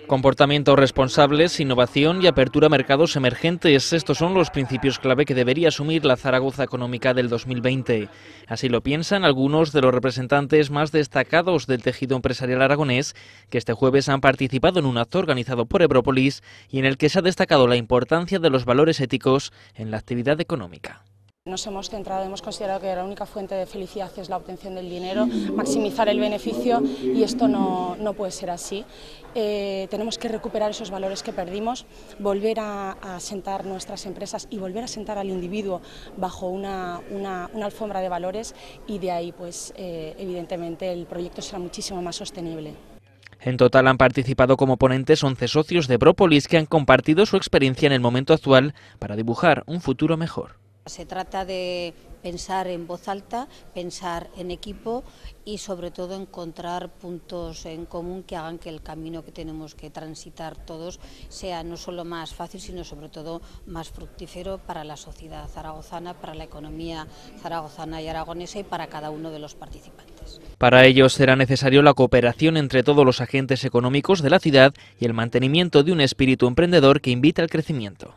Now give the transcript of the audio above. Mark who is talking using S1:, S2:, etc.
S1: Comportamientos responsables, innovación y apertura a mercados emergentes. Estos son los principios clave que debería asumir la Zaragoza Económica del 2020. Así lo piensan algunos de los representantes más destacados del tejido empresarial aragonés, que este jueves han participado en un acto organizado por Ebrópolis y en el que se ha destacado la importancia de los valores éticos en la actividad económica.
S2: Nos hemos centrado, hemos considerado que la única fuente de felicidad es la obtención del dinero, maximizar el beneficio, y esto no puede ser así. Tenemos que recuperar esos valores que perdimos, volver a sentar nuestras empresas y volver a sentar al individuo bajo una alfombra de valores, y de ahí pues evidentemente el proyecto será muchísimo más sostenible.
S1: En total han participado como ponentes 11 socios de Ebrópolis que han compartido su experiencia en el momento actual para dibujar un futuro mejor.
S3: Se trata de pensar en voz alta, pensar en equipo y sobre todo encontrar puntos en común que hagan que el camino que tenemos que transitar todos sea no solo más fácil, sino sobre todo más fructífero para la sociedad zaragozana, para la economía zaragozana y aragonesa y para cada uno de los participantes.
S1: Para ello será necesario la cooperación entre todos los agentes económicos de la ciudad y el mantenimiento de un espíritu emprendedor que invita al crecimiento.